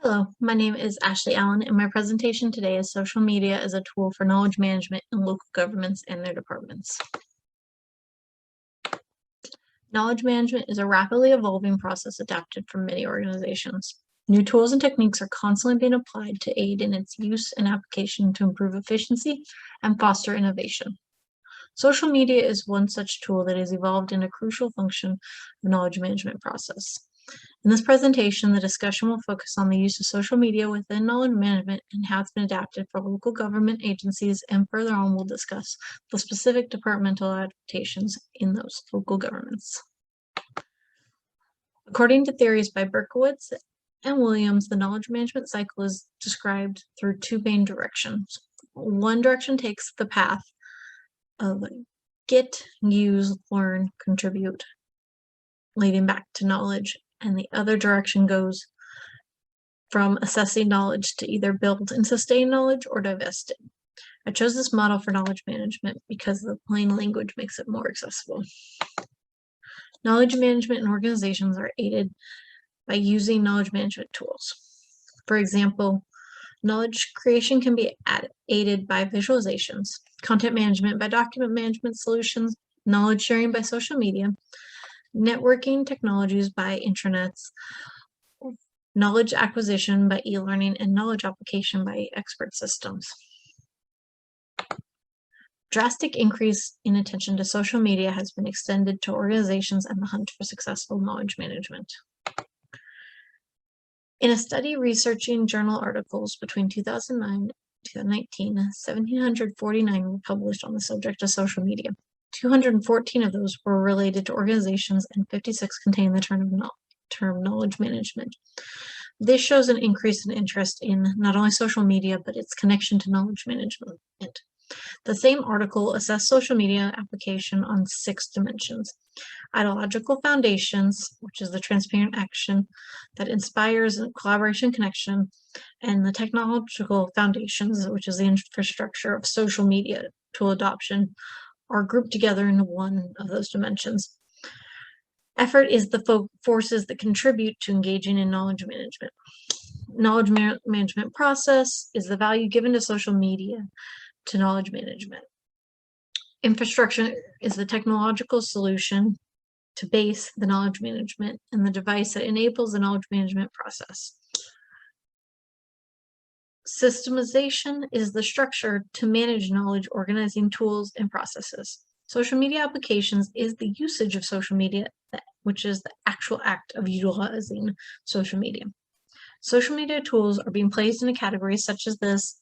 Hello, my name is Ashley Allen, and my presentation today is Social Media as a Tool for Knowledge Management in Local Governments and Their Departments. Knowledge management is a rapidly evolving process adapted from many organizations. New tools and techniques are constantly being applied to aid in its use and application to improve efficiency and foster innovation. Social media is one such tool that has evolved in a crucial function of the knowledge management process. In this presentation, the discussion will focus on the use of social media within knowledge management and how it's been adapted for local government agencies, and further on we'll discuss the specific departmental adaptations in those local governments. According to theories by Berkowitz and Williams, the knowledge management cycle is described through two main directions. One direction takes the path of get, use, learn, contribute, leading back to knowledge, and the other direction goes from assessing knowledge to either build and sustain knowledge or divest it. I chose this model for knowledge management because the plain language makes it more accessible. Knowledge management and organizations are aided by using knowledge management tools. For example, knowledge creation can be aided by visualizations, content management by document management solutions, knowledge sharing by social media, networking technologies by intranets, knowledge acquisition by e-learning, and knowledge application by expert systems. Drastic increase in attention to social media has been extended to organizations and the hunt for successful knowledge management. In a study researching journal articles between 2009 and 2019, 1,749 were published on the subject of social media. 214 of those were related to organizations, and 56 contained the term knowledge management. This shows an increase in interest in not only social media, but its connection to knowledge management. The same article assessed social media application on 6 dimensions: ideological foundations, which is the transparent action that inspires collaboration connection, and the technological foundations, which is the infrastructure of social media tool adoption, are grouped together into one of those dimensions. Effort is the forces that contribute to engaging in knowledge management. Knowledge management process is the value given to social media to knowledge management. Infrastructure is the technological solution to base the knowledge management and the device that enables the knowledge management process. Systemization is the structure to manage knowledge, organizing tools and processes. Social media applications is the usage of social media, which is the actual act of utilizing social media. Social media tools are being placed in a category such as this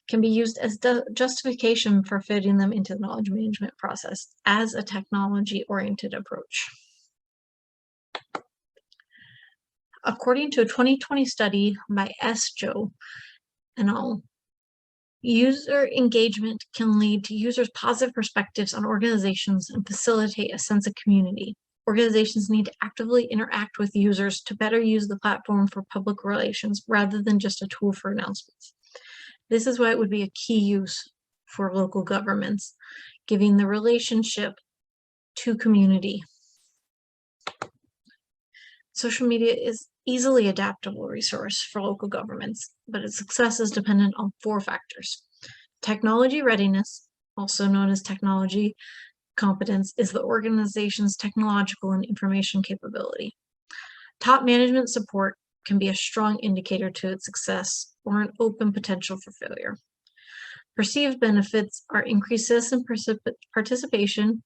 can be used as justification for fitting them into the knowledge management process as a technology-oriented approach. According to a 2020 study by S. Joe et al., user engagement can lead to users' positive perspectives on organizations and facilitate a sense of community. Organizations need to actively interact with users to better use the platform for public relations rather than just a tool for announcements. This is why it would be a key use for local governments, giving the relationship to community. Social media is easily adaptable resource for local governments, but its success is dependent on 4 factors. Technology readiness, also known as technology competence, is the organization's technological and information capability. Top management support can be a strong indicator to its success or an open potential for failure. Perceived benefits are increased citizen participation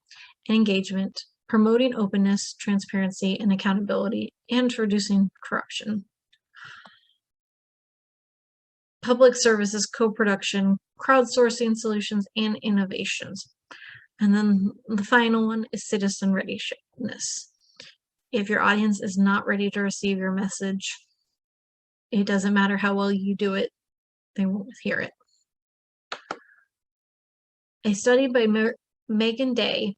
and engagement, promoting openness, transparency, and accountability, and reducing corruption. Public services co-production, crowdsourcing solutions, and innovations. And then the final one is citizen readiness. If your audience is not ready to receive your message, it doesn't matter how well you do it, they won't hear it. A study by Megan Day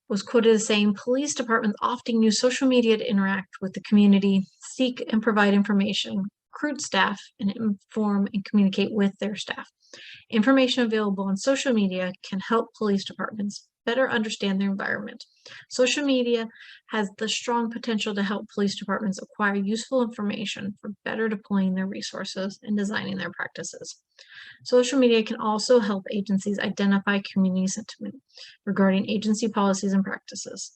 was quoted as saying, police departments often use social media to interact with the community, seek and provide information, recruit staff, and inform and communicate with their staff. Information available on social media can help police departments better understand their environment. Social media has the strong potential to help police departments acquire useful information for better deploying their resources and designing their practices. Social media can also help agencies identify community sentiment regarding agency policies and practices.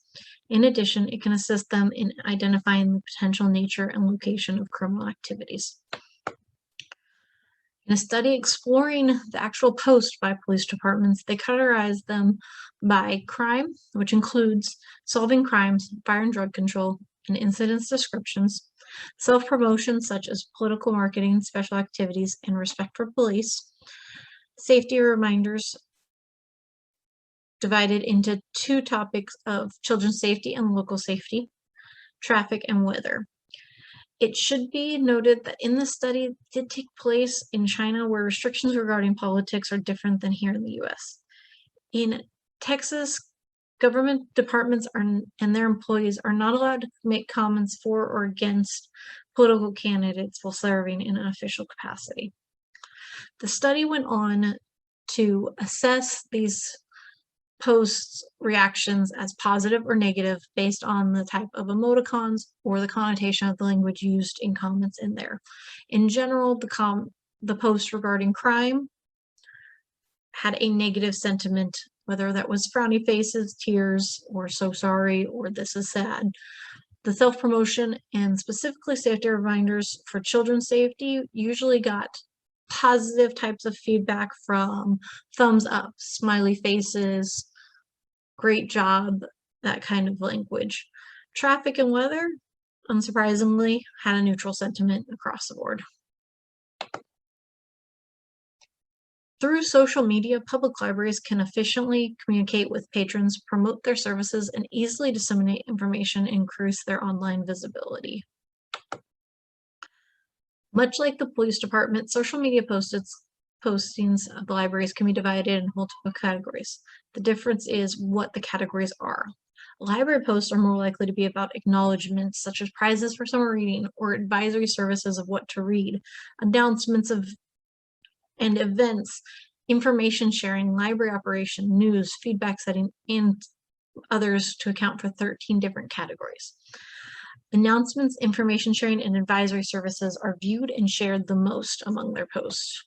In addition, it can assist them in identifying the potential nature and location of criminal activities. In a study exploring the actual posts by police departments, they categorized them by crime, which includes solving crimes, fire and drug control, and incidents descriptions, self-promotion such as political marketing, special activities, and respect for police, safety reminders divided into two topics of children's safety and local safety, traffic, and weather. It should be noted that in this study did take place in China, where restrictions regarding politics are different than here in the US. In Texas, government departments and their employees are not allowed to make comments for or against political candidates while serving in an official capacity. The study went on to assess these posts reactions as positive or negative based on the type of emoticons or the connotation of the language used in comments in there. In general, the post regarding crime had a negative sentiment, whether that was frowny faces, tears, or so sorry, or this is sad. The self-promotion and specifically safety reminders for children's safety usually got positive types of feedback from thumbs up, smiley faces, great job, that kind of language. Traffic and weather, unsurprisingly, had a neutral sentiment across the board. Through social media, public libraries can efficiently communicate with patrons, promote their services, and easily disseminate information and increase their online visibility. Much like the police department, social media postings of the libraries can be divided in multiple categories. The difference is what the categories are. Library posts are more likely to be about acknowledgments such as prizes for summer reading or advisory services of what to read, announcements of and events, information sharing, library operation, news, feedback setting, and others to account for 13 different categories. Announcements, information sharing, and advisory services are viewed and shared the most among their posts.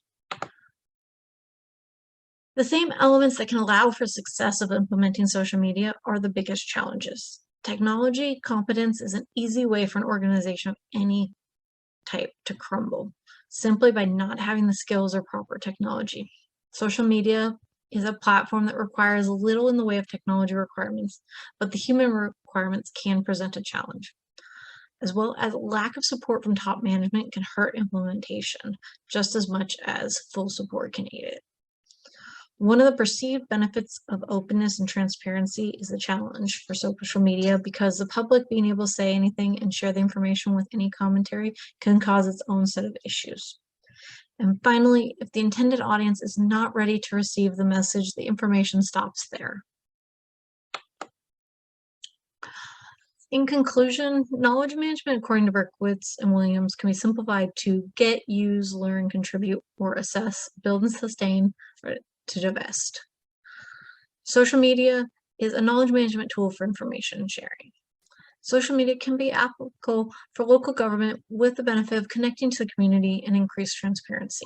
The same elements that can allow for success of implementing social media are the biggest challenges. Technology competence is an easy way for an organization of any type to crumble, simply by not having the skills or proper technology. Social media is a platform that requires little in the way of technology requirements, but the human requirements can present a challenge, as well as lack of support from top management can hurt implementation just as much as full support can aid it. One of the perceived benefits of openness and transparency is the challenge for social media because the public being able to say anything and share the information with any commentary can cause its own set of issues. And finally, if the intended audience is not ready to receive the message, the information stops there. In conclusion, knowledge management, according to Berkowitz and Williams, can be simplified to get, use, learn, contribute, or assess, build and sustain, or to divest. Social media is a knowledge management tool for information sharing. Social media can be applicable for local government with the benefit of connecting to the community and increased transparency.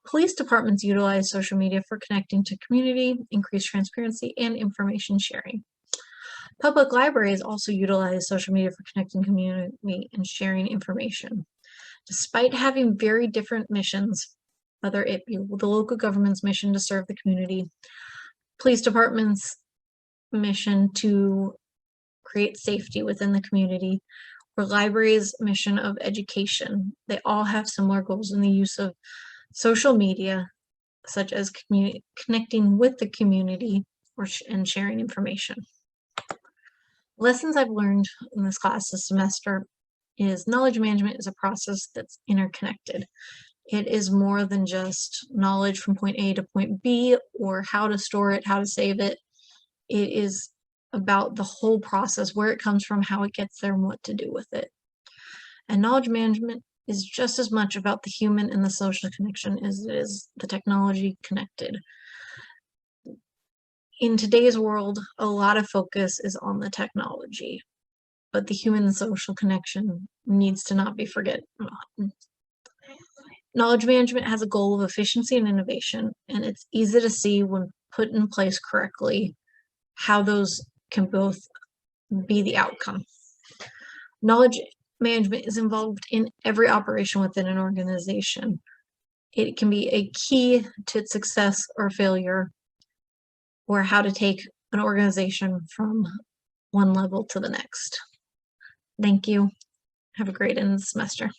Police departments utilize social media for connecting to community, increased transparency, and information sharing. Public libraries also utilize social media for connecting community and sharing information. Despite having very different missions, whether it be the local government's mission to serve the community, police department's mission to create safety within the community, or libraries' mission of education, they all have similar goals in the use of social media, such as connecting with the community and sharing information. Lessons I've learned in this class this semester is knowledge management is a process that's interconnected. It is more than just knowledge from point A to point B or how to store it, how to save it. It is about the whole process, where it comes from, how it gets there, and what to do with it. And knowledge management is just as much about the human and the social connection as it is the technology connected. in today's world, a lot of focus is on the technology, but the human and social connection needs to not be forgotten. Knowledge management has a goal of efficiency and innovation, and it's easy to see when put in place correctly how those can both be the outcome. Knowledge management is involved in every operation within an organization. It can be a key to its success or failure, or how to take an organization from one level to the next. Thank you. Have a great end of the semester.